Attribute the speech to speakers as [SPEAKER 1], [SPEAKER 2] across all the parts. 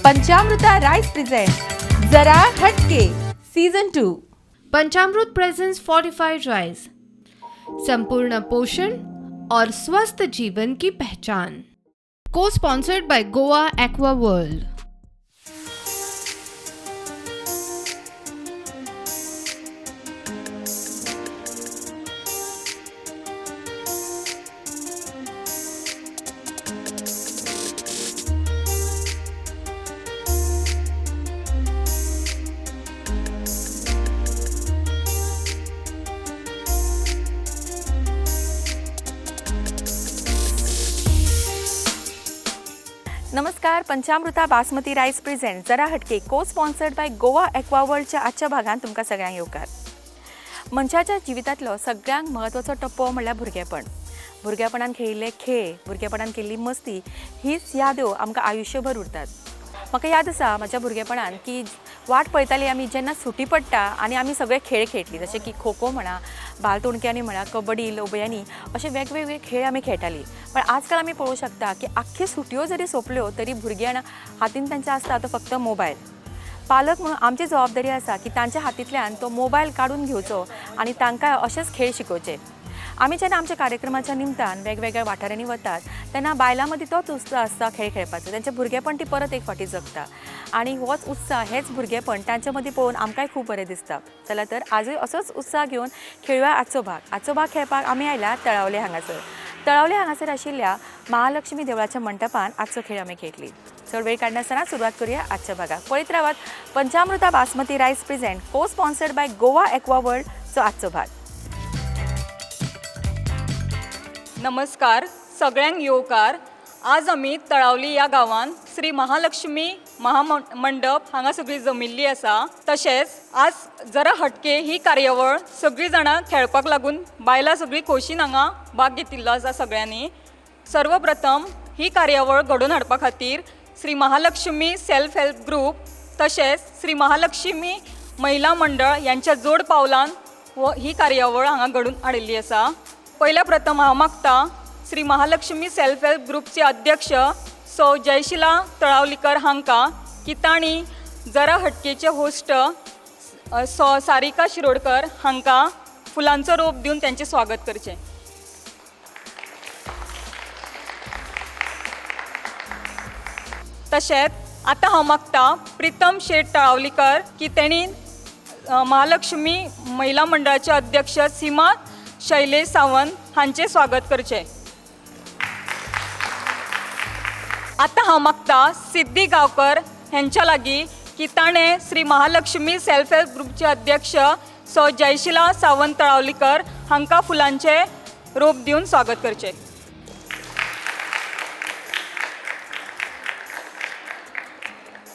[SPEAKER 1] पंचामृता rice present जरा हटके season 2।
[SPEAKER 2] पंचामृत presents fortified rice, संपूर्ण पोषण और स्वस्थ जीवन की पहचान। को sponsored by Goa aqua world.
[SPEAKER 1] नमस्कार, पंचामृता बासमती राइस प्रेजेंट जरा हटके को स्पॉन्सर्ड बाय गोवा एक्वा वर्ल्डच्या आजच्या भागात तुमकां सगळ्यांक येवकार। मनशाच्या जिवितांतलो सगळ्यांत म्हत्वाचो टप्पो म्हणल्यार भुरगेपण। भुरगेपणान खेळिल्ले खेळ, भुरगेपणान केल्ली मस्ती हीच याद्यो आमकां आयुश्यभर उरतात। म्हाका याद आसा म्हज्या भुरगेपणान की वाट पळयताली आमी जेन्ना सुटी पडटा आनी आमी सगळे खेळ खेळटली, जशे की खो खो म्हणा, बालतोणक्यांनी म्हणा, कबड्डी, लोबयांनी असे वेगवेगळे खेळ आमी खेळटाली। पण आजकाल आमी पळोवंक शकता की आख्ख्यो सुटयो जरी सोंपल्यो तरी भुरग्यां हातीन तांच्या आसता तो फक्त मोबायल। पालक म्हणून आमची जबाबदारी आसा की तांच्या हातींतल्यान तो मोबायल काडून घेवचो आनी तांकां अशेच खेळ शिकोवचे। आमी जेन्ना आमच्या कार्यक्रमाच्या निमतान वेगवेगळ्या वाठारांनी वतात तेन्ना बायलां मदीं तोच उत्साह आसता खेळ खेळपाचो। तांचें भुरगेपण ती परत एक फावटी जगता आनी होच उत्साह, हेच भुरगेपण तांचे मदीं पळोवन आमकांय खूब बरें दिसता। चला तर आजूय असोच उत्साह घेवन खेळुया आजचो भाग। आजचो भाग खेळपाक आमी आयल्या तळावले हांगासर। तळावले हांगासर आशिल्ल्या महालक्ष्मी देवळाच्या मंडपान आजचो खेळ आमी खेळटली। चड वेळ काडनासतना सुरवात करूया आजच्या भागाक। पळयत रावात पंचामृता बासमती राइस प्रेजेंट को स्पॉन्सर्ड बाय गोवा एक्वा वर्ल्डचो आजचो भाग।
[SPEAKER 3] नमस्कार, सगळ्यांक येवकार। आज आमी तळावली ह्या गांवांत श्री महालक्ष्मी महामंडप हांगा सगळीं जमिल्ली आसा। तशेंच आज जरा हटके ही कार्यावळ सगळीं जाणां खेळपाक लागून बायलां सगळीं खोशीन हांगा भाग घेतिल्लो आसा सगळ्यांनी। सर्वप्रथम ही कार्यावळ घडोवन हाडपा खातीर Shri Mahalakshmi self help group तशेंच श्री महालक्ष्मी महिला मंडळ यांच्या जोड पावलान ही कार्यावळ हांगा घडोवन हाडिल्ली आसा। पहिल्या प्रथम हांव मागता श्री महालक्ष्मी सेल्फ हेल्प ग्रुपचे अध्यक्ष सौ जयशिला तळावलीकर हांकां की तांणी जरा हटकेचे होस्ट सौ सारिका शिरोडकर हांकां फुलांचो रोप दिवन त्यांचे स्वागत करचें। तशेंच आतां हांव मागता प्रितम शेट तळावलीकर की तेणी महालक्ष्मी महिला मंडळाचे अध्यक्ष सीमा शैलेश सावंत हांचे स्वागत करचे। आता हांव मागता सिद्धी गांवकर हेंच्या लागीं की ताणें श्री महालक्ष्मी सेल्फ हेल्प ग्रुपचे अध्यक्ष सौ जयशिला सावंत तळावलीकर हांकां फुलांचे रोप दिवन स्वागत करचे।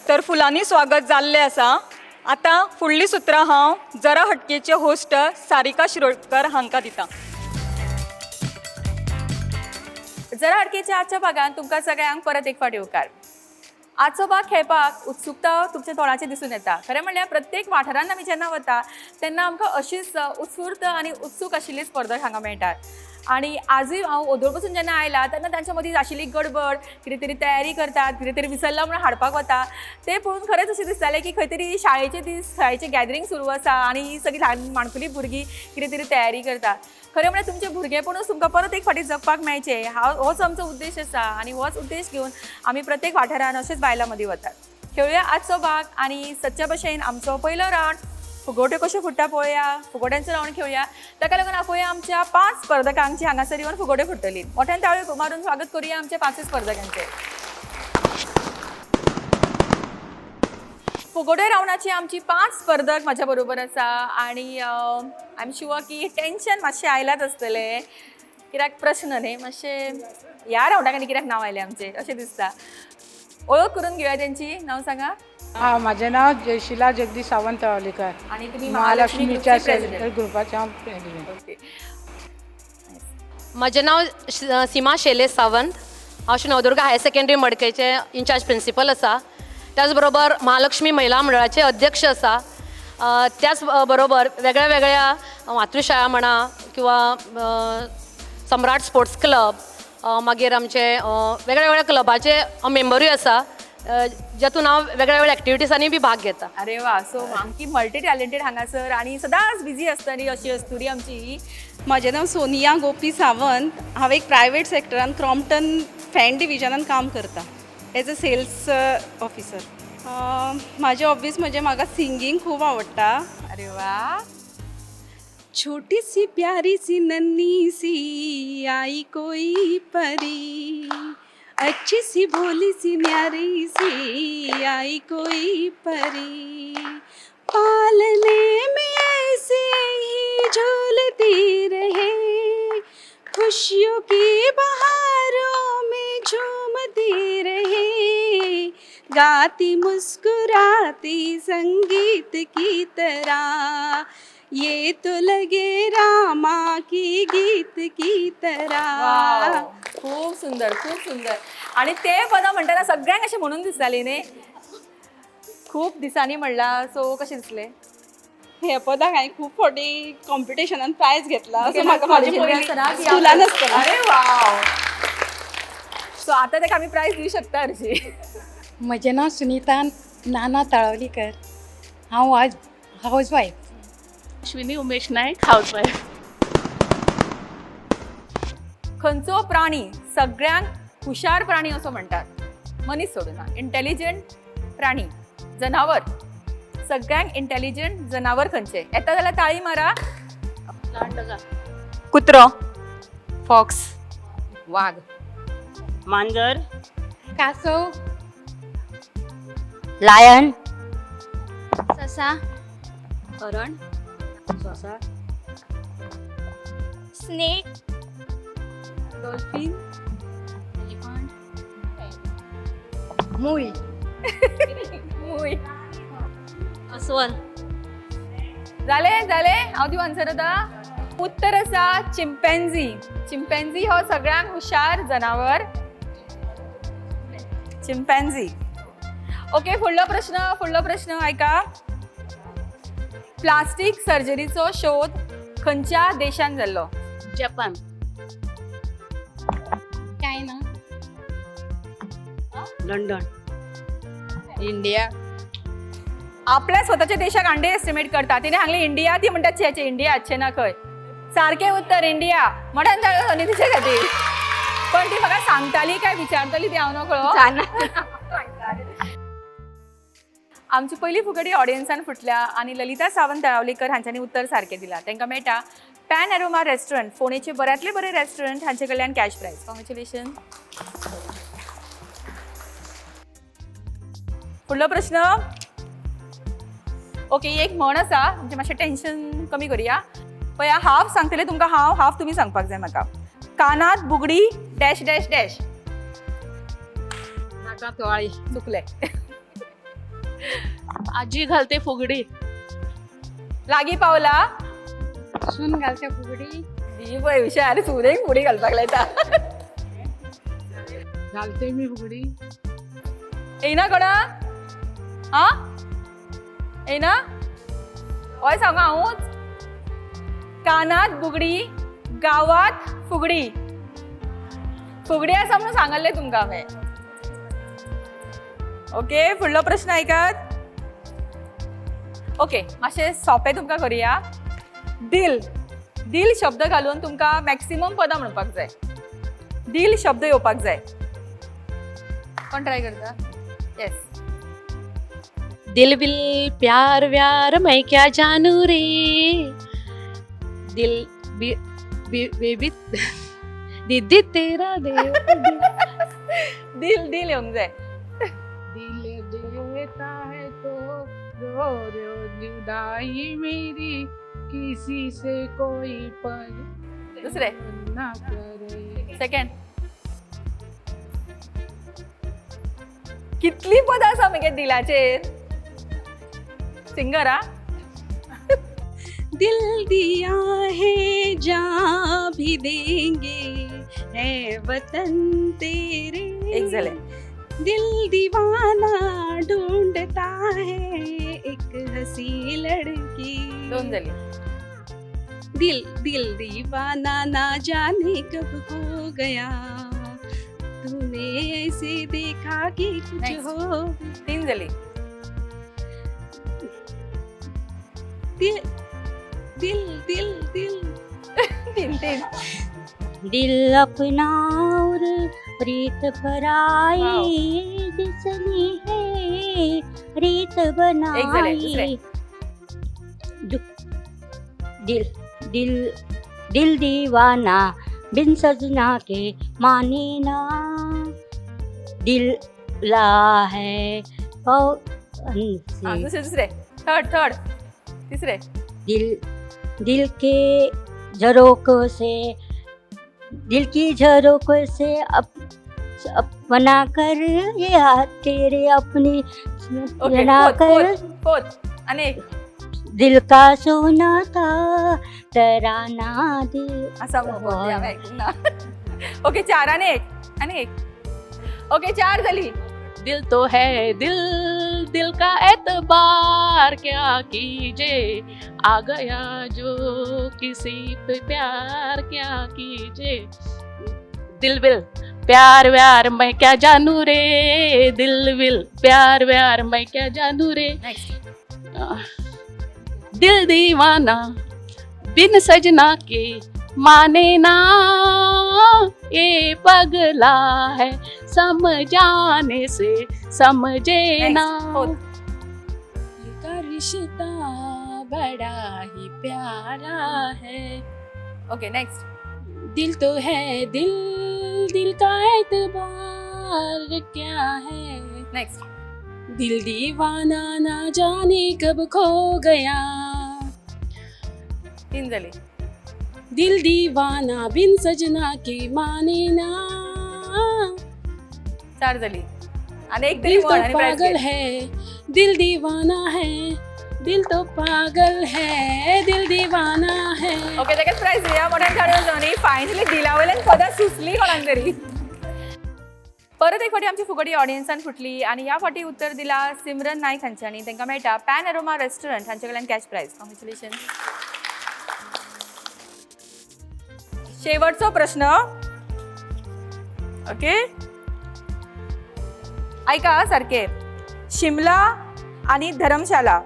[SPEAKER 3] तर फुलांनी स्वागत जाल्लें आसा। आता फुडलीं सुत्रां हांव जरा हटकेचे होस्ट सारिका शिरोडकर हांकां दिता।
[SPEAKER 1] जरा हटकेच्या आजच्या भागात तुमकां सगळ्यांक परत एक फावट येवकार। आजचो भाग खेळपाक उत्सुकता तुमच्या तोंडाचेर दिसून येता। खरें म्हणल्यार प्रत्येक वाठारांत आमी जेन्ना वता तेन्ना आमकां अशीच उत्स्फूर्त आनी उत्सूक आशिल्ली स्पर्धक हांगा मेळटात। आणि आजूय हांव ओदोळ पासून जेन्ना आयला तेन्ना तांच्या मदीं आशिल्ली गडबड, कितें तरी तयारी करतात, कितें तरी विसरला म्हणून हाडपाक वता, तें पळोवन खरेंच अशें दिसतालें की खंय तरी शाळेचे दीस, शाळेचें गॅदरींग सुरू आसा आनी सगळीं ल्हान माणकुली भुरगीं कितें तरी तयारी करता। खरें म्हळ्यार तुमचें भुरगेपणूच तुमकां परत एक फावटी जगपाक मेळचें होच आमचो उद्देश आसा आनी होच उद्देश घेवन आमी प्रत्येक वाठारान अशेंच बायलां मदीं वतात। खेळुया आजचो भाग आनी सदच्या भशेन आमचो पयलो रावंड फुगोट्यो कश्यो फुट्टा पळोवया। फुगोट्यांचो रावंड खेळुया। ताका लागून आपोवया आमच्या 5 स्पर्धकांची हांगासर येवन फुगोट्यो फुट्टली। मोठ्यान ताळयो मारून स्वागत करूया आमच्या 5 स्पर्धकांचे। फुगोट्यो रावंडाची आमची 5 स्पर्धक म्हाज्या बरोबर आसा आनी आय एम शुअर की टेन्शन मातशें आयलाच आसतलें, कित्याक प्रश्न न्ही मातशें ह्या रावंडाक आनी कित्याक नांव आयलें आमचें अशें दिसता। ओळख करून घेवया तेंची। नांव सांगा।
[SPEAKER 4] माझे नाव जयशिला जगदीश सावंत तळावलीकर
[SPEAKER 1] आणि तुम्ही
[SPEAKER 4] महालक्ष्मीच्या
[SPEAKER 1] ग्रुपचे
[SPEAKER 4] सेल्फ ग्रुपाच्या प्रेसिडेंट।
[SPEAKER 1] ओके।
[SPEAKER 5] माझे नाव सीमा शैलेश सावंत। हांव Navdurg higher secondary मडकेचे in-charge principal आसा। त्याचबरोबर महालक्ष्मी महिला मंडळाचे अध्यक्ष आसा। त्याच बरोबर वेगळ्या वेगळ्या मातृशाळा म्हणा किंवा सम्राट स्पोर्ट्स क्लब मागीर आमचे वेगळ्या वेगळ्या क्लबाचे मेंबरूय आसा। ज्यातून हांव वेगळ्या वेगळ्या एक्टिविटीजांनी बी भाग घेता.
[SPEAKER 1] अरे वा, सो आमची मल्टी टॅलेंटेड हांगासर आणि सदांच बिझी असतली अशी असतुरी आमची.
[SPEAKER 6] म्हजें नांव सोनिया गोपी सावंत. हांव एक प्रायवेट सॅक्टरान क्रॉम्प्टन फॅन डिविजनान काम करता एज अ सेल्स ऑफिसर. म्हाजें हॉबीज म्हणजे म्हाका सिंगींग खूब आवडटा.
[SPEAKER 1] अरे वा,
[SPEAKER 6] छोटी सी प्यारी सी नन्ही सी आई कोई परी, अच्छी सी भोली सी न्यारी सी आई कोई परी, पालने में ऐसे ही झूलती रहे, खुशियों की बहारों में झूमती रहे, गाती मुस्कुराती संगीत की तरह, ये तो लगे रामा की गीत की तरह.
[SPEAKER 1] वाव, खूप सुंदर, खूप सुंदर. आणि ते पदां म्हणटाना सगळ्यांक अशें म्हणून दिसताली न्ही. खूप दिसांनी म्हणला, सो कशें दिसलें?
[SPEAKER 6] हे पदाक हांवें खूब फावटी कॉम्पिटिशनान प्रायज घेतला.
[SPEAKER 1] ओके,
[SPEAKER 6] म्हाका म्हाजे
[SPEAKER 1] कॉलेजींत
[SPEAKER 6] पयलीं
[SPEAKER 1] आसतना की
[SPEAKER 6] स्कुलान
[SPEAKER 1] आता-
[SPEAKER 6] आसतना.
[SPEAKER 1] अरे वाव, सो आता ताका आमी प्रायज दिवं शकता हरशी.
[SPEAKER 4] म्हजें नांव सुनीता नाना तळवलीकर. हांव आज हाऊसवायफ.
[SPEAKER 7] अश्विनी उमेश नायक, हाऊसवाईफ.
[SPEAKER 1] खंयचो प्राणी सगळ्यांक हुशार प्राणी असो म्हणटात, मनीस सोडून. इंटेलिजंट प्राणी, जनावर, सगळ्यांक इंटेलिजंट जनावर खंयचें? येता जाल्यार ताळी मारा.
[SPEAKER 3] कुत्रो, फॉक्स,
[SPEAKER 1] वाघ,
[SPEAKER 7] मांजर,
[SPEAKER 4] कासव,
[SPEAKER 8] लायन,
[SPEAKER 6] ससा,
[SPEAKER 8] हरण,
[SPEAKER 6] स्नेक, डॉल्फिन,
[SPEAKER 4] मूळ,
[SPEAKER 1] मुय.
[SPEAKER 8] अस्वल,
[SPEAKER 1] जाले हांव दिवं आन्सर आतां. उत्तर आसा चिंपॅन्झी. चिंपॅन्झी हो सगळ्यांत हुशार जनावर. चिंपॅन्झी. ओके, फुडलो प्रश्न ऐका. प्लास्टीक सर्जरीचो शोध खंयच्या देशान जाल्लो?
[SPEAKER 7] Japan,
[SPEAKER 6] China,
[SPEAKER 8] London,
[SPEAKER 4] India.
[SPEAKER 1] आपल्या स्वताच्या देशाक अंडर एस्टिमेट करता. तिने सांगले इंडिया, ती म्हणटा छे इंडिया अच्छे ना खंय. सारकें उत्तर इंडिया. म्हणून जालें तिचे खातीर. पण ती म्हाका सांगताली काय विचारताली ती हांव नकळो. आमची पहिली फुगडी ऑडियन्सान फुटल्या आणि ललिता सावंत तळावलीकर हांच्यांनी उत्तर सारकें दिलां. तांकां मेळटा पॅन एरोमा रेस्टॉरंट, फोणेचे बऱ्यांतले बरे रेस्टॉरंट, हांचे कडल्यान कॅश प्रायज. कॉंग्रॅच्युलेशन. फुडलो प्रश्न. ओके, एक म्हण आसा, म्हणजे मातशें टेन्शन कमी करुया. पळया, हाफ सांगतले तुमकां हांव, हाफ तुमी सांगपाक जाय म्हाका. कानात बुगडी डॅश डॅश डॅश.
[SPEAKER 4] नाका तुवाळी.
[SPEAKER 1] चुकले.
[SPEAKER 7] आजी घालते फुगडी,
[SPEAKER 1] लागीं पावला.
[SPEAKER 4] सून घालच्या फुगडी.
[SPEAKER 1] ही पळय हुशार, सुरेक फुगडी घालपाक लायता.
[SPEAKER 4] घालते मी फुगडी.
[SPEAKER 1] येना कोणा? हा, येना? हय सांगू हांवूच. कानात बुगडी, गावात फुगडी. फुगडी आसा म्हणून सांगले तुमकां हांवें. ओके, फुडलो प्रश्न ऐकात. ओके, मातशें सोंपें तुमकां करुया. दिल. दिल शब्द घालून तुमकां मॅक्सिमम पदां म्हणपाक जाय. दिल शब्द येवपाक जाय. कोण ट्राय करता? येस.
[SPEAKER 5] दिल बिल प्यार व्यार मैं क्या जानू रे, दिल बेबी दीदी तेरा देव.
[SPEAKER 1] दिल दिल येवंक जाय.
[SPEAKER 4] दिल देता है तो रो रो जुदाई मेरी, किसी से कोई पर
[SPEAKER 1] दुसरे.
[SPEAKER 4] ना करे.
[SPEAKER 1] सेकंड. कितली पदां आसा मगे दिलाचेर? सिंगर हा.
[SPEAKER 6] दिल दिया है जान भी देंगे, है वतन तेरे.
[SPEAKER 1] एक झाले.
[SPEAKER 6] दिल दीवाना ढूंढता है एक हसी लड़की.
[SPEAKER 1] दोन झाली.
[SPEAKER 6] दिल दिल दीवाना ना जाने कब हो गया, तूने ऐसे देखा कि कुछ
[SPEAKER 1] Next.
[SPEAKER 6] हो
[SPEAKER 1] 3 झाली.
[SPEAKER 6] दिल दिल दिल दिल
[SPEAKER 1] 3.
[SPEAKER 8] दिल अपना और रीत पराई जिसने है रीत
[SPEAKER 1] झाले, दुसरे.
[SPEAKER 8] बनाई दिल दिल दिल दीवाना बिन सजना के माने ना दिल ला है
[SPEAKER 1] दुसरे. थर्ड. तिसरे.
[SPEAKER 8] दिल दिल के झरोकों से दिल की झरोकों से अपना कर ये हाथ तेरे अपनी
[SPEAKER 1] ओके.
[SPEAKER 8] बना कर
[SPEAKER 1] फोर्थ. आणि एक.
[SPEAKER 8] दिल का सोना था तराना दिल
[SPEAKER 1] असा बोलते आम्ही ऐकून ना. ओके 4 आणि एक. ओके 4 झाली.
[SPEAKER 7] दिल तो है दिल दिल का एतबार क्या कीजिए आ गया जो किसी पे प्यार क्या कीजिए दिल विल प्यार व्यार मैं क्या जानू रे दिल विल प्यार व्यार मैं क्या जानू रे
[SPEAKER 1] नेक्स्ट.
[SPEAKER 7] दिल दीवाना बिन सजना के माने ना ये पगला है समझाने से समझे ना का रिश्ता बड़ा ही प्यारा है
[SPEAKER 1] ओके नेक्स्ट.
[SPEAKER 7] दिल तो है दिल दिल का एतबार क्या है
[SPEAKER 1] नेक्स्ट.
[SPEAKER 7] दिल दीवाना ना जाने कब खो गया
[SPEAKER 1] 3 झाली.
[SPEAKER 7] दिल दीवाना बिन सजना के माने ना
[SPEAKER 1] 4 झाली. आणि एक तरी
[SPEAKER 7] दिल तो
[SPEAKER 1] म्हण आणि prize
[SPEAKER 7] पागल
[SPEAKER 1] घे.
[SPEAKER 7] है दिल दीवाना है दिल तो पागल है दिल दीवाना है
[SPEAKER 1] ओके त्याच्यात प्राइस दिया मोठ्या झाडावर जाऊन फायनली दिलावलेन पदा सुचली कोणाक तरी. परत एक फाटी आमची फुगडी ऑडियन्सान फुटली आणि या फाटी उत्तर दिला सिमरन नाईक हांच्यानी. तांकां मेळटा पॅन एरोमा रेस्टॉरंट हांचे कडल्यान कॅश प्राइज. कॉंग्रॅच्युलेशन. शेवटचो प्रश्न. ओके ऐका सारखे. शिमला आणि धर्मशाला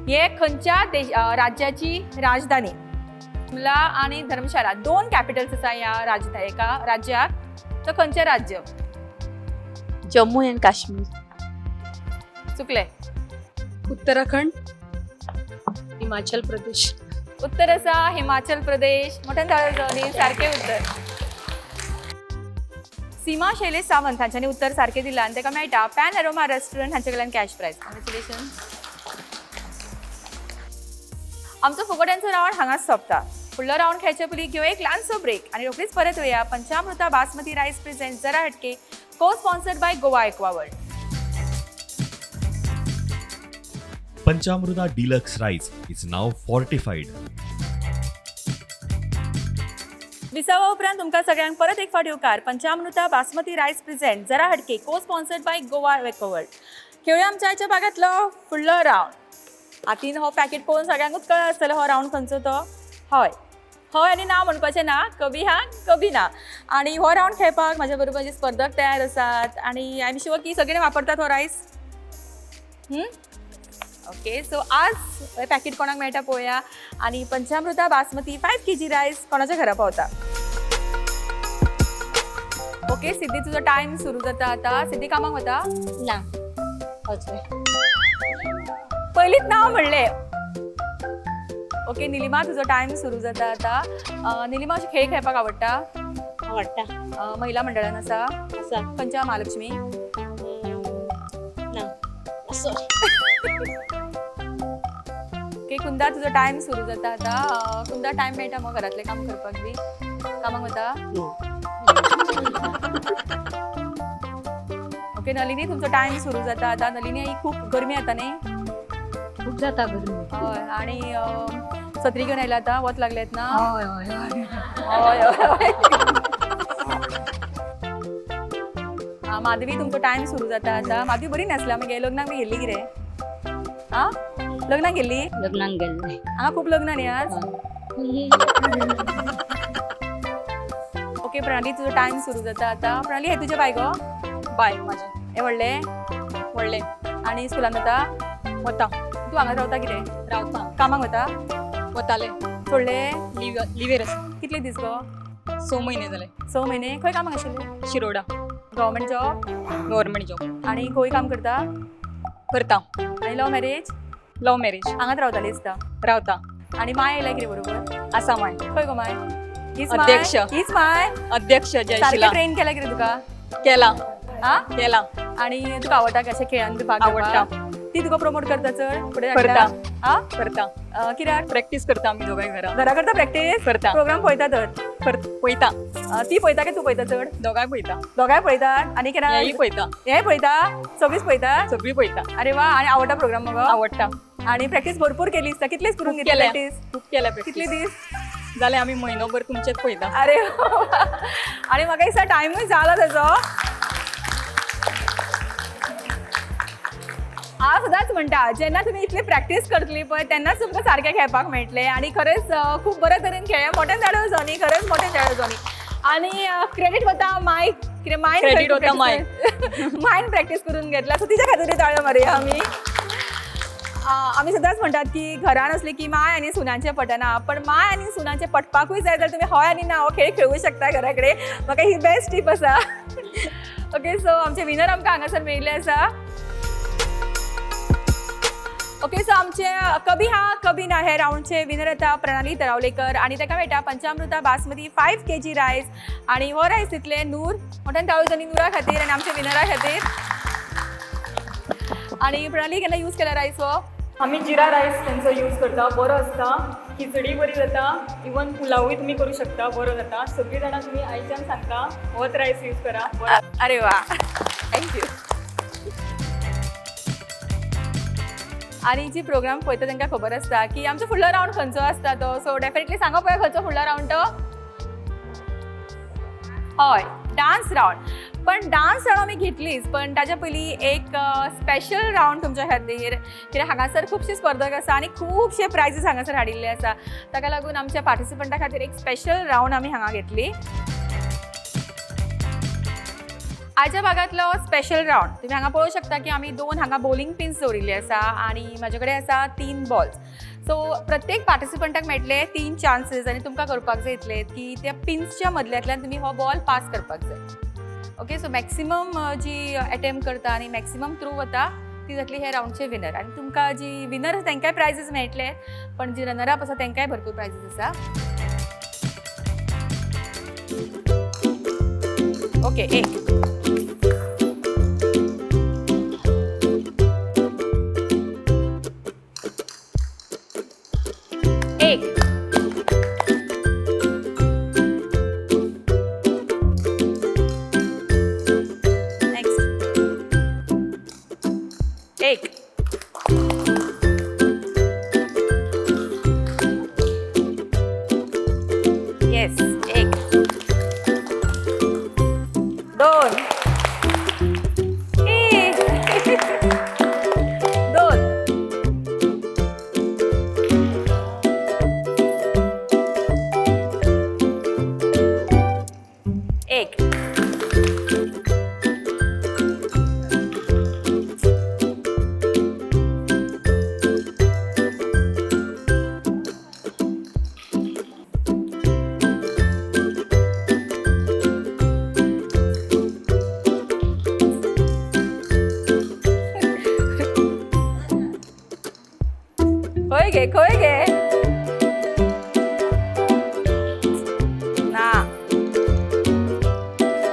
[SPEAKER 1] हे खंयच्या राज्याची राजधानी. शिमला आणि धर्मशाला 2 कॅपिटल्स आसा या एका राज्याक. तर खंयचें राज्य.
[SPEAKER 8] जम्मू एंड काश्मीर
[SPEAKER 1] चुकले.
[SPEAKER 5] उत्तराखंड हिमाचल प्रदेश
[SPEAKER 1] उत्तर आसा हिमाचल प्रदेश. मोठ्यान जावन सारखे उत्तर. सीमा शैलेश सावंत हांच्यानी उत्तर सारखे दिला आणि ताका मेळटा पॅन एरोमा रेस्टॉरंट हांचे कडल्यान कॅश प्राइज. कॉंग्रॅच्युलेशन. आमचो फुगड्यांचो रावंड हांगाच सोंपता. फुडलो रावंड खेळचे पयलीं घेवया एक ल्हानसो ब्रेक आणि रोखडीच परत येया. पंचामृता बासमती रायस प्रेझेंट जरा हटके को sponsored by Goa aqua world.
[SPEAKER 9] Panchamruta Deluxe Rice is now fortified.
[SPEAKER 1] विसावा उपरांत तुमकां सगळ्यांक परत एक फावट येवकार. पंचामृता बासमती रायस प्रेझेंट जरा हटके को स्पॉन्सर्ड बाय गोवा एक्वावर्ल्ड. खेळूया आमच्या आयच्या भागातलो फुडलो रावंड. हातीन हो पॅकेट पळोवन सगळ्यांकूच कळ्ळें आसतलो हो रावंड खंयचो तो. हय हय आनी ना म्हणपाचें ना. कभी हा कभी ना. आणि हो रावंड खेळपाक म्हाज्या बरोबर जे स्पर्धक तयार आसात आणि आय एम शुअर की सगळे वापरतात हो रायस. ओके सो आज हे पॅकेट कोणाक मेळटा पळोवया. आणि पंचामृता बासमती 5 kg रायस कोणाच्या घरा पावता. ओके सिद्धी तुझो टाइम सुरू जाता आता. सिद्धी कामाक वता.
[SPEAKER 8] ना
[SPEAKER 1] पयलींच नाव म्हणले. ओके निलिमा तुझो टाइम सुरू जाता आता. निलिमा अशी खेळ खेळपाक आवडटा.
[SPEAKER 8] आवडटा
[SPEAKER 1] महिला मंडळान आसा.
[SPEAKER 8] असा
[SPEAKER 1] पंचा महालक्ष्मी.
[SPEAKER 8] ना असं
[SPEAKER 1] ओके कुंदा तुझो टाइम सुरू जाता आता. कुंदा टाइम मेळटा मग घरातले काम करपाक बी. कामाक वता. ओके नलिनी तुमचो टाइम सुरू जाता आता. नलिनी ही खूप गरमी येता न्ही.
[SPEAKER 8] खूप जाता गरमी.
[SPEAKER 1] हय आणि छत्री घेवन आयला आता. वत लागलेत ना.
[SPEAKER 8] हय हय
[SPEAKER 1] हय हय. माधवी तुमचो टाइम सुरू जाता आता. माधवी बरी नासला मागीर लग्नाक बी गेल्ली कितें. आ लग्नाक गेल्ली.
[SPEAKER 8] लग्नाक गेल्ले
[SPEAKER 1] हांगा खूप लग्न न्ही आज. ओके ओके प्रणाली तुझो टाइम सुरू जाता आता. प्रणाली हे तुझे बाय गो
[SPEAKER 3] बाय माझे
[SPEAKER 1] हे व्हडले
[SPEAKER 3] व्हडले
[SPEAKER 1] आणि स्कुलान वता
[SPEAKER 3] वता
[SPEAKER 1] तू हांगा रावता कितें
[SPEAKER 3] रावता
[SPEAKER 1] कामाक वता
[SPEAKER 3] वताले
[SPEAKER 1] सोडले
[SPEAKER 3] लिवेर आसा
[SPEAKER 1] कितले दीस गो
[SPEAKER 3] 6 म्हयने जाले
[SPEAKER 1] 6 महिने खंय कामाक आशिल्ले
[SPEAKER 3] Shiroda
[SPEAKER 1] government job
[SPEAKER 3] government job
[SPEAKER 1] आणि खंय काम करता
[SPEAKER 3] करता
[SPEAKER 1] आणि लव्ह मॅरेज
[SPEAKER 3] लव मॅरेज
[SPEAKER 1] हांगाच रावताली दिसता
[SPEAKER 3] रावता
[SPEAKER 1] आणि माय येयला कितें बरोबर
[SPEAKER 3] आसा माय
[SPEAKER 1] खंय गो माय हीच
[SPEAKER 3] अध्यक्ष.
[SPEAKER 1] माय हीच माय
[SPEAKER 3] अध्यक्ष
[SPEAKER 1] सारकें
[SPEAKER 3] जयशिला
[SPEAKER 1] ट्रेन केला कितें तुका
[SPEAKER 3] केला
[SPEAKER 1] आ
[SPEAKER 3] केला
[SPEAKER 1] आणि तुका आवडटा का अशें खेळांत भाग
[SPEAKER 3] आवडटा.
[SPEAKER 1] घेवपाक? ती तुका प्रमोट करता चड फुडें
[SPEAKER 3] करता.
[SPEAKER 1] धाडटा आ
[SPEAKER 3] करता
[SPEAKER 1] कित्याक
[SPEAKER 3] प्रॅक्टीस करता आमी दोगांय घरा
[SPEAKER 1] घरा करता प्रॅक्टीस
[SPEAKER 3] करता.
[SPEAKER 1] प्रोग्राम पळयता तर
[SPEAKER 3] पळयता
[SPEAKER 1] ती पळयता काय तू पळयता चड
[SPEAKER 3] दोगांय पळयता
[SPEAKER 1] दोगांय पळयतात आणि केन्ना
[SPEAKER 3] हेय पळयता
[SPEAKER 1] हेय पळयता सगळीच पळयता
[SPEAKER 3] सगळी पळयता
[SPEAKER 1] अरे वा आणि आवडटा प्रोग्राम मग
[SPEAKER 3] आवडटा
[SPEAKER 1] आणि प्रॅक्टीस भरपूर केली दिसता कितलेच करून घेतली
[SPEAKER 3] केल्या
[SPEAKER 1] प्रॅक्टीस
[SPEAKER 3] खूप केल्या
[SPEAKER 1] कितले
[SPEAKER 3] practice.
[SPEAKER 1] दीस
[SPEAKER 3] जाल्यार आमी म्हयनोभर तुमचेच पळयता
[SPEAKER 1] अरे वा. आणि म्हाका दिसता टायमूय जाला ताजो हांव सदांच म्हणटा जेन्ना तुमी इतली प्रॅक्टीस करतली पळय तेन्नाच तुमकां सारकें खेळपाक मेळटलें आणि खरेंच खूप बरे तरेन खेळ मोठ्यान जाडो जोनी खरेंच मोठ्यान जाडो जोनी आणि क्रेडीट वता मायक कितें मायन
[SPEAKER 3] Credit वता मायक.
[SPEAKER 1] मायन प्रॅक्टीस करून घेतला सो तिच्या खातीर ताळयो मारया आमी आमी सदांच म्हणटात की घरान असली की माय आनी सुनांचें पटना पण माय आनी सुनांचें पटपाकूय जाय जाल्यार तुमी हय आनी ना हो खेळ खेळूं शकता घरा कडेन म्हाका ही बेस्ट टीप आसा ओके सो आमचे विनर आमकां हांगासर मेळिल्ले आसा ओके सो आमचे कभी हा कभी ना हे राऊंडचे विनर येता प्रणाली तरावलेकर आणि ताका मेळटा पंचामृता बासमती 5 kg रायस आणि हो रायस दितले नूर मोठ्यान ताळयो जाणी नूरा खातीर आणि आमच्या विनरा खातीर आणि प्रणाली केन्ना यूज केला रायस हो
[SPEAKER 3] आमी जिरा रायस तेंचो यूज करता बरो आसता खिचडी बरी जाता इवन पुलावूय तुमी करूं शकता बरो जाता सगळीं जाणां तुमी आयच्यान सांगता होच रायस यूज करा बरो
[SPEAKER 1] अरे वा थँक्यू आणि जी प्रोग्राम पळयता तांकां खबर आसता की आमचो फुडलो राऊंड खंयचो आसता तो सो डेफिनेटली सांगा पळय खंयचो फुडलो राऊंड तो हय डान्स राऊंड पण डान्स राऊंड आमी घेतलीच पण ताच्या पयलीं एक स्पेशल राऊंड तुमच्या खातीर कित्याक हांगासर खुबशे स्पर्धक आसा आनी खुबशे प्रायजीस हांगासर हाडिल्ले आसा ताका लागून आमच्या पार्टिसिपंटा खातीर एक स्पेशल राऊंड आमी हांगा घेतली आयच्या भागातलो स्पेशल राऊंड तुम्ही हांगा पळोवंक शकता की आमी 2 हांगा बॉलिंग पिन्स दवरिल्ले आसा आणि म्हाजे कडेन आसा 3 बॉल्स सो प्रत्येक पार्टिसिपंटाक मेळटले 3 चान्सेस आणि तुमकां करपाक जाय इतले की त्या पिन्सच्या मदल्यांतल्यान तुमी हो बॉल पास करपाक जाय ओके सो मॅक्सिमम जी अटेम्प्ट करता आणि मॅक्सिमम थ्रू वता ती जातली हे राऊंडचे विनर आणि तुमकां जी विनर आसा तांकांय प्रायजीस मेळटले पण जी रनर अप आसा तांकांय भरपूर प्रायजीस आसा ओके एक एक येस एक 2 एक खंय गे ना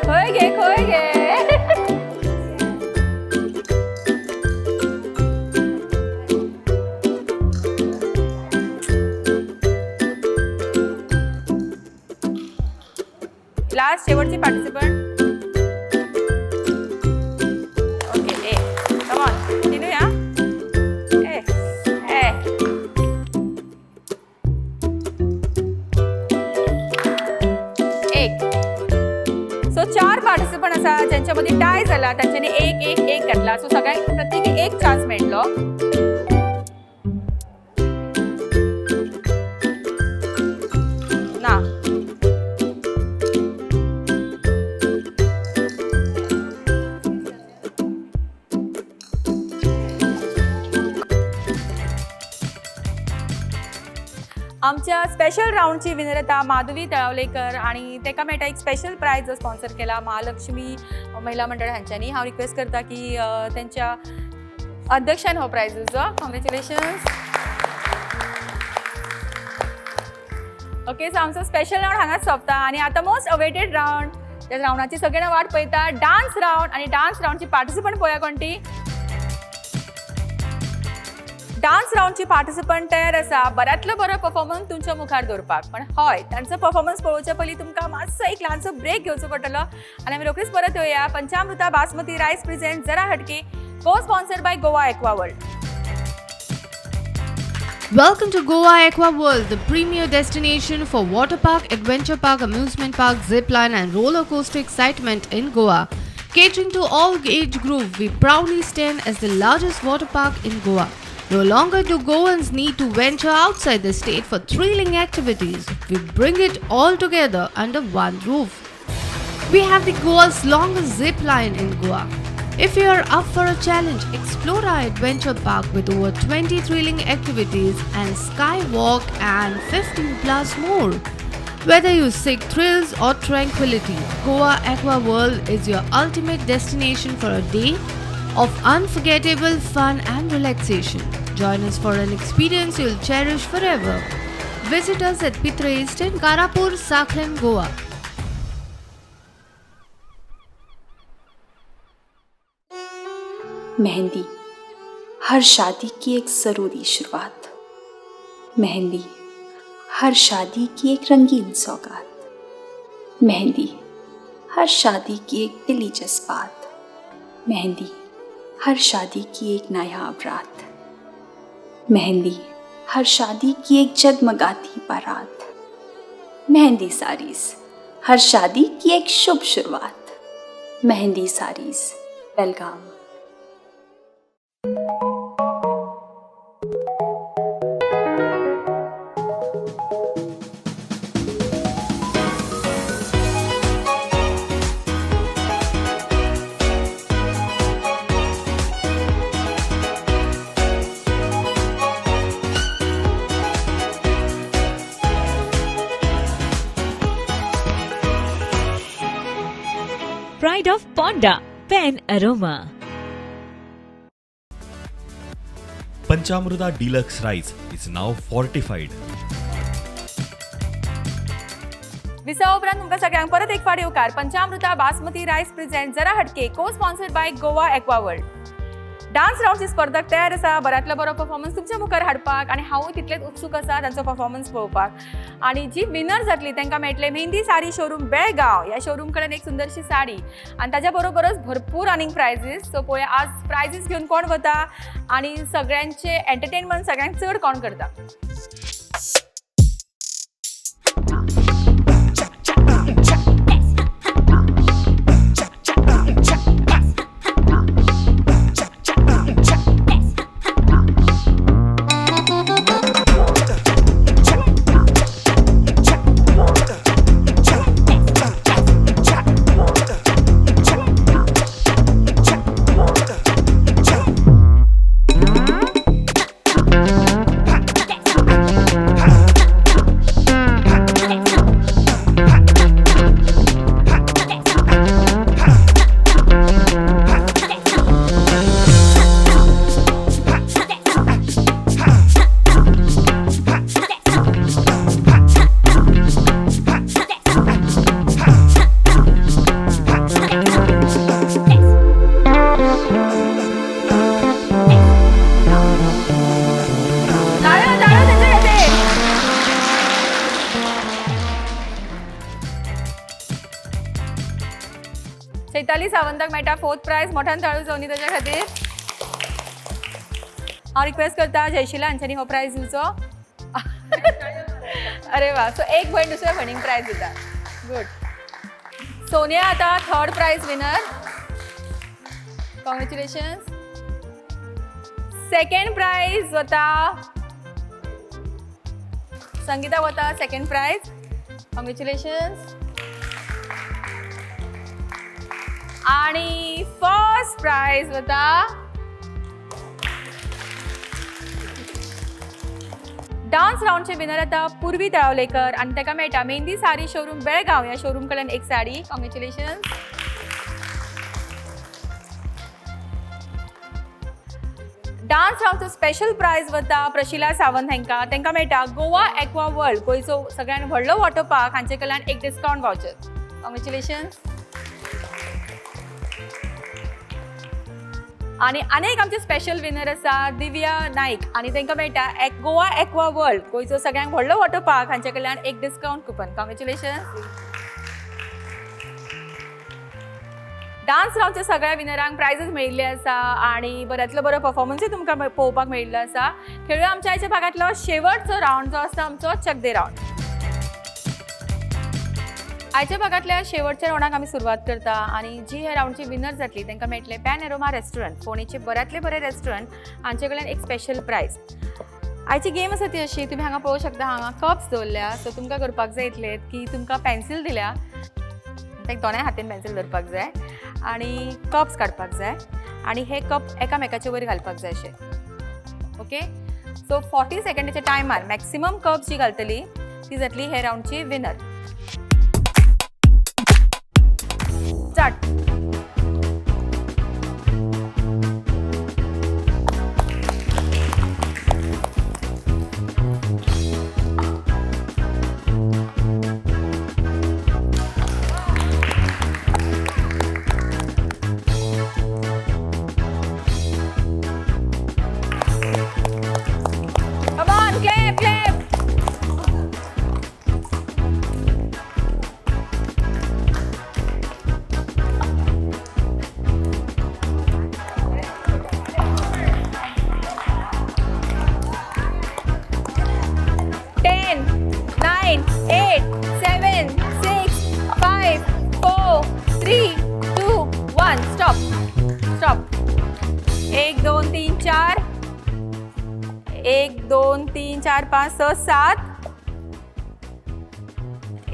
[SPEAKER 1] खंय गे लास्ट शेवटची participant okay A come on continue या सो 4 पार्टिसिपंट आसा ज्यांच्यामध्ये टाय झाला त्यांच्यानी एक घातला सो सगळ्यांक प्रत्येकी एक चान्स मेळटलो ना आमच्या स्पेशल राऊंडची विनर येता माधवी तळावलेकर आणि तेका मेळटा एक स्पेशल प्रायज जो स्पॉन्सर केला महालक्ष्मी महिला मंडळ हांच्यांनी. हांव रिक्वेस्ट करता की त्यांच्या अध्यक्षान हो प्रायज दिवचो. कॉंग्रॅच्युलेशन्स. ओके, सो आमचो स्पेशल राऊंड हांगाच सोंपता आणि आतां मोस्ट अवेटेड राऊंड, त्या राऊंडाची सगळे जाण वाट पळयता, डान्स राऊंड. आणि डान्स राऊंडची पार्टिसिपंट पळोवया कोण ती. डान्स राऊंडची पार्टिसिपंट तयार आसा बऱ्यांतलो बरो परफॉर्मन्स तुमच्या मुखार दवरपाक. पण हय, तांचो परफॉर्मन्स पळोवचे पयलीं तुमकां मातसो एक ल्हानसो ब्रेक घेवचो पडटलो आनी आमी रोखडीच परत येवया. पंचामृता बासमती रायस प्रेझेंट जरा हटके, को sponsored by Goa aqua world.
[SPEAKER 2] Welcome to Goa Aqua World, the premier destination for water park, adventure park, amusement park, zip line and roller coaster excitement in Goa. Catering to all age group, we proudly stand as the largest water park in Goa. No longer do Goans need to venture outside the state for thrilling activities. We bring it all together under one roof. We have the Goa's longest zip line in Goa. If you are up for a challenge, explore our adventure park with over 20 thrilling activities and skywalk and 15 plus more. Whether you seek thrills or tranquility, Goa Aqua World is your ultimate destination for a day of unforgettable fun and relaxation. Join us for an experience you'll cherish forever. Visit us at Pitra East in Karapur, Sakharan, Goa.
[SPEAKER 10] Mehndi, हर शादी की एक ज़रूरी शुरुआत. मेहंदी, हर शादी की एक रंगीन सौगात. मेहंदी, हर शादी की एक दिली जज्बात. मेहंदी, हर शादी की एक नायाब रात. मेहंदी, हर शादी की एक जगमगाती बारात. मेहंदी साड़ीज़, हर शादी की एक शुभ शुरुआत. मेहंदी साड़ीज़, बेलगाम.
[SPEAKER 11] Pride of Ponda, Pen Aroma.
[SPEAKER 9] Panchamruta Deluxe Rice is now fortified.
[SPEAKER 1] Visa उपरांत तुमकां सगळ्यांक परत एक फावट येवकार. पंचामृता बासमती रायस प्रेझेंट जरा हटके, को sponsored by Goa aqua world. Dance राऊंडची स्पर्धक तयार आसा बऱ्यांतलो बरो परफॉर्मन्स तुमच्या मुखार हाडपाक आनी हांवूय तितलेच उत्सूक आसा तांचो परफॉर्मन्स पळोवपाक. आनी जी विनर जातली तांकां मेळटले मेहंदी साडी शोरूम बेळगांव. ह्या शोरूम कडेन एक सुंदरशी साडी आनी ताच्या बरोबरच भरपूर आनीक प्रायजीस. सो पळोवया आज प्रायजीस घेवन कोण वता आनी सगळ्यांचे एंटरटेनमेंट सगळ्यांत चड कोण करता. चैताली सावंताक मेळटा फोर्थ प्रायज. मोठ्यान ताळू जावनी ताच्या खातीर. हांव रिक्वेस्ट करता जयशिला हांच्यांनी हो प्रायज दिवचो. अरे वा, सो एक भयण दुसऱ्या भयणीक प्रायज दिता. गुड. सोनिया आता third prize winner. Congratulations. Second prize वता संगीता वता सेकंड प्रायज. कॉंग्रॅच्युलेशन्स. आणि फर्स्ट प्राइज वता डान्स राऊंडचे विनर आता पूर्वी तळावलेकर आणि ताका मेळटा मेहंदी साडी शोरूम बेळगाव या शोरूम कडल्यान एक साडी. कॉंग्रॅच्युलेशन. डान्स राऊंडचो स्पेशल प्राइज वता प्रशिला सावंत हांकां. तांकां मेळटा गोवा एक्वा वर्ल्ड गोंयचो सगळ्यात व्हडलो वॉटर पार्क हांचे कडल्यान एक डिस्काउंट वाउचर. कॉंग्रॅच्युलेशन. आणि अनेक आमचे स्पेशल विनर आसा दिव्या नाईक आणि तांकां मेळटा गोवा एक्वा वर्ल्ड गोंयचो सगळ्यांत व्हडलो वॉटर पार्क हांचे कडल्यान एक डिस्काउंट कुपन. कॉंग्रॅच्युलेशन. डान्स राऊंडच्या सगळ्या विनरांक प्रायझस मेळिल्ले आसा आणि बऱ्यांतलो बरो परफॉर्मन्सूय तुमकां पळोवपाक मेळिल्लो आसा. खेळूया आमच्या आयच्या भागांतलो शेवटचो राऊंड जो आसा आमचो चक दे राऊंड. आयच्या भागांतल्या शेवटच्या राऊंडाक आमी सुरवात करता आणि जी ह्या राऊंडची विनर जातली तांकां मेळटले पॅन एरोमा रेस्टॉरंट फोणेचे बऱ्यांतले बरे रेस्टॉरंट हांचे कडल्यान एक स्पेशल प्रायज. आयची गेम आसा ती अशी तुमी हांगा पळोवंक शकता हांगा कप्स दवरल्या. सो तुमकां करपाक जाय इतले की तुमकां पेन्सील दिल्या ताका दोनाय हातीन पेन्सील धरपाक जाय आणि कप्स काडपाक जाय आणि हे कप एकामेकाचे वयर घालपाक जाय अशे. ओके सो 40 सेकंडाच्या टायमार मॅक्सिमम कप्स जी घालतली ती जातली हे राऊंडची winner. Start. Come on, clap, clap. एक दोन तीन चार 1 2 3 4 5 6 7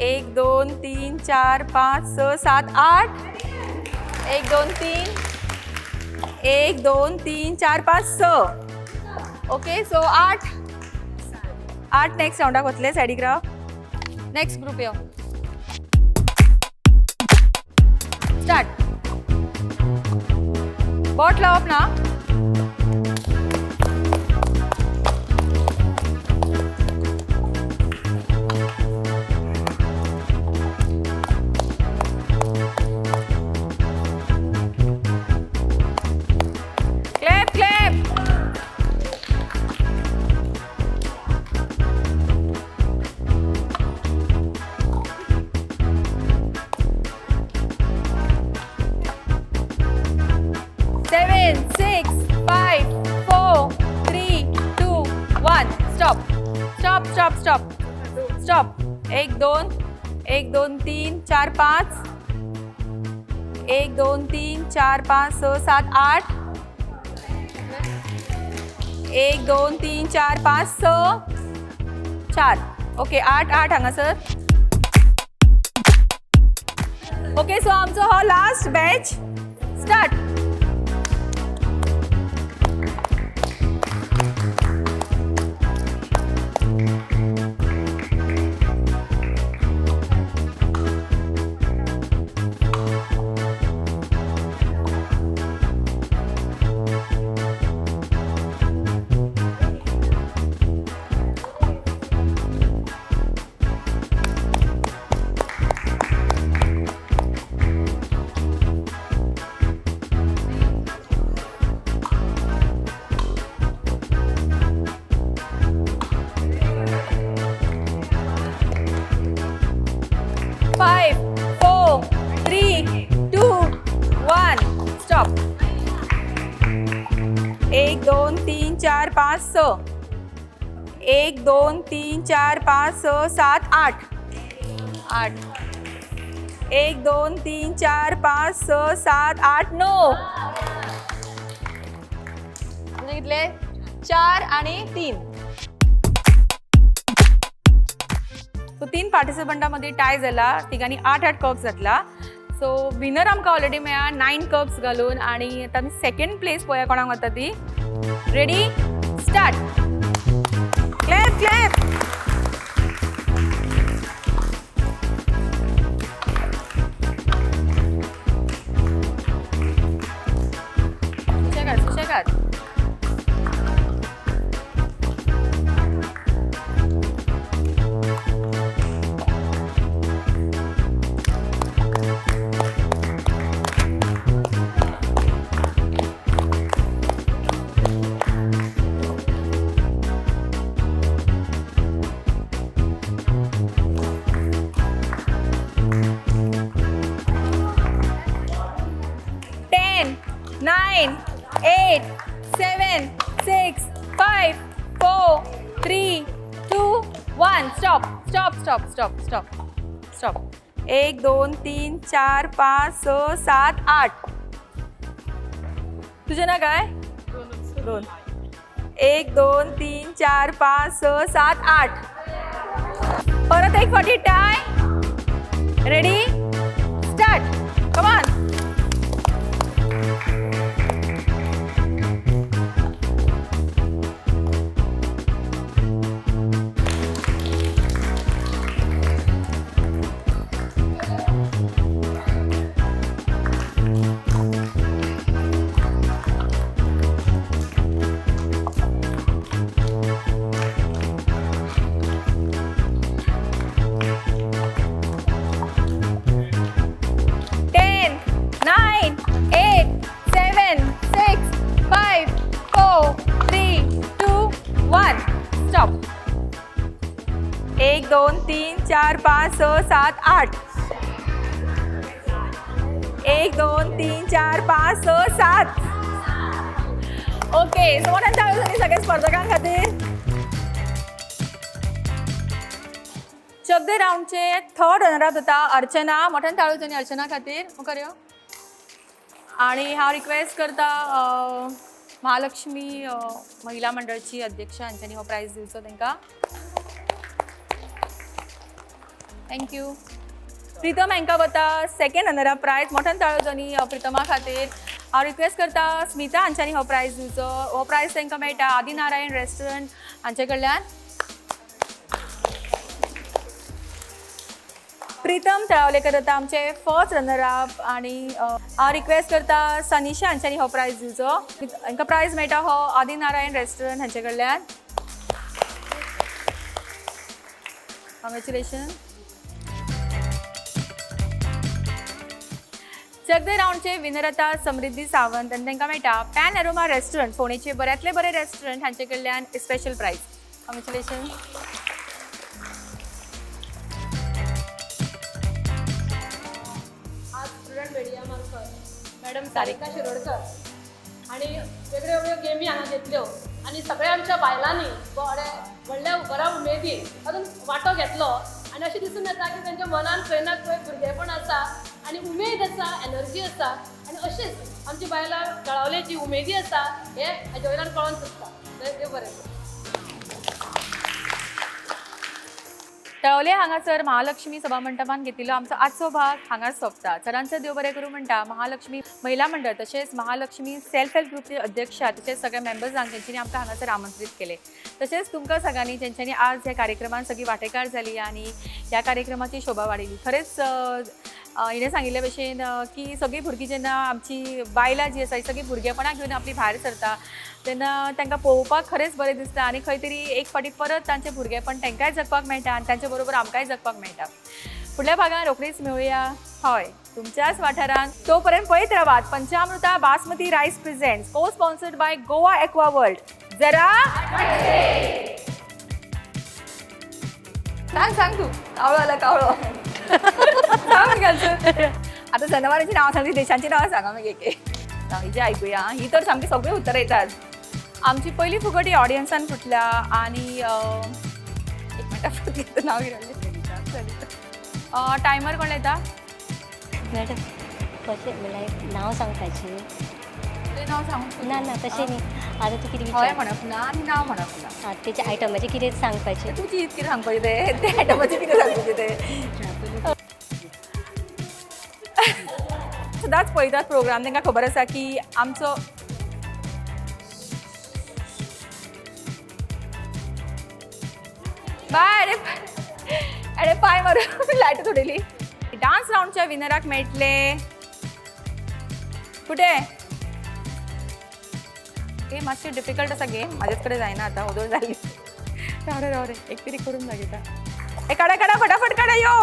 [SPEAKER 1] 1 2 3 4 5 6 7 8 1 2 3 1 2 3 4 5 6. ओके सो 8 नेक्स्ट राउंडाक वतले सायडीक राव. नेक्स्ट ग्रुप यो. स्टार्ट. बोट लावप ना. Clap clap. Seven, 6, 5, 4, 3, 2, 1. Stop. Stop, stop, stop. Stop. 1 2 1 2 3 4 5 1 2 3 4 5 6 7 8 1 2 3 4 5 6 4. Okay 8 हांगासर. ओके सो आमचो हो लास्ट बॅच. स्टार्ट. एक दोन तीन चार पाच स 1 2 3 4 5 6 7 8 1 2 3 4 5 6 7 8 9 कितले 4 आणि 3. सो 3 पार्टिसिपंटांमध्ये टाय जाला. तिघांनी 8 कप्स जातला. सो विनर आमकां ऑलरेडी मेळ्ळा 9 कप्स घालून आणि आता आमी सेकंड प्लेस पळोवया कोणाक वता ती. Ready start. Clap clap. सुशेगात. 9, 8, 7, 6, 5, 4, 3, 2, 1. Stop stop stop stop stop stop. 1, 2, 3, 4, 5, 6, 7, 8. तुझे ना काय 2. 1, 2, 3, 4, 5, 6, 7, 8. परत एक फाटी tie. Ready start. Come on. Stop. 1, 2, 3, 4, 5, 6, 7, 8. 1, 2, 3, 4, 5, 6, 7. Okay. So मोठ्यान ताळयो जाली सगळ्या स्पर्धकां खातीर. चक दे राऊंडचे थर्ड रनर अप जाता अर्चना. मोठ्यान ताळयो जाली अर्चना खातीर. मुखार यो. आणि हांव रिक्वेस्ट करता महालक्ष्मी महिला मंडळची अध्यक्ष हांच्यांनी हो प्रायज दिवचो तांकां. थँक्यू. प्रितम हांकां वता सेकंड रनर अप प्रायज. मोठ्यान ताळयो जाली प्रितमा खातीर. हांव रिक्वेस्ट करता स्मिता हांच्यांनी हो प्रायज दिवचो. हो प्रायज तांकां मेळटा आदिनारायण रेस्टॉरंट हांचे कडल्यान. प्रितम तळावलेकर जाता आमचे फर्स्ट रनर अप. आणि हांव रिक्वेस्ट करता सनिशा हांच्यांनी हो प्रायज दिवचो. हांकां प्रायज मेळटा हो आदिनारायण रेस्टॉरंट हांचे कडल्यान. कॉंग्रॅच्युलेशन. चक दे राऊंडचे विनर आता समृद्धी सावंत आनी तांकां मेळटा पॅन एरोमा रेस्टॉरंट फोंडेचे बऱ्यांतले बरे रेस्टॉरंट हांचे कडल्यान स्पेशल प्रायज. कॉंग्रॅच्युलेशन.
[SPEAKER 5] मीडिया मार्फत मॅडम सारिका शिरोडकर आणि वेगळ्यो वेगळ्यो गेमी हांगा घेतल्यो आणि सगळ्या आमच्या बायलांनी व्हडल्या बऱ्या उमेदीन अजून वांटो घेतलो. आणि अशें दिसून येता की तांच्या मनान खंय ना खंय भुरगेपण आसा आनी उमेद आसा, एनर्जी आसा. आनी अशीच आमची बायलां तळावलेची उमेदी आसा हें हाजे वयल्यान कळोन चुकता. देव बरें.
[SPEAKER 1] तळवले हांगासर महालक्ष्मी सभा मंडपान घेतिल्लो आमचो आजचो भाग हांगाच सोंपता. सरांचो देव बरें करूं म्हणटा महालक्ष्मी महिला मंडळ तशेंच महालक्ष्मी सेल्फ हेल्प ग्रुपचे अध्यक्ष तशेंच सगळे मेंबर्सांक जेंच्यांनी आमकां हांगासर आमंत्रीत केले. तशेंच तुमकां सगळ्यांनी जेंच्यांनी आज ह्या कार्यक्रमान सगळीं वांटेकार जाली आनी ह्या कार्यक्रमाची शोभा वाडयली. खरेंच हिणें सांगिल्ले भशेन की सगळीं भुरगीं जेन्ना आमची बायलां जी आसा ही सगळीं भुरगेपणां घेवन आपली भायर सरता तेन्ना तांकां पळोवपाक खरेंच बरें दिसता. आनी खंय तरी एक फावटी परत तांचें भुरगेपण तांकांय जगपाक मेळटा आनी तांचे बरोबर आमकांय जगपाक मेळटा. फुडल्या भागान रोखडीच मेळुया हय तुमच्याच वाठारांत. तो पर्यंत पळयत रावात पंचामृता बासमती रायस प्रेझेंट्स को sponsored by Goa aqua world. जरा सांग तू कावळो आला कावळो सांग आता जनावरांची नावं सांगली देशांची नावं सांगा मग एक हिजे ऐकूया. ही तर सामकी सगळी उत्तरां येतात. आमची पहिली फुगटी ऑडियन्सान फुटल्या आणि एक मिनटां फुटली नाव टायमर कोण येता
[SPEAKER 8] मॅडम कशें म्हणल्यार नांव सांगपाचें.
[SPEAKER 1] तुजें नांव सांगूं
[SPEAKER 8] ना ना तशें न्ही. आतां तूं कितें
[SPEAKER 1] हय म्हणप ना आनी नांव म्हणप ना.
[SPEAKER 8] तेच्या आयटमाचें कितें सांगपाचें.
[SPEAKER 1] तुजी कितें सांगपाचें ते आयटमाचें कितें सांगपाचें ते. सदांच पळयतात प्रोग्राम तांकां खबर आसा की आमचो बाय अरे पाय मारून लाईट उडयली. डान्स राऊंडच्या विनराक मेळटले कुठे हे मातशें डिफिकल्ट आसा गेम म्हाजेच कडेन जायना आतां ओदोळ जाली. राव रे एक तरी करून दाखयता. काडा फटाफट काडा यो.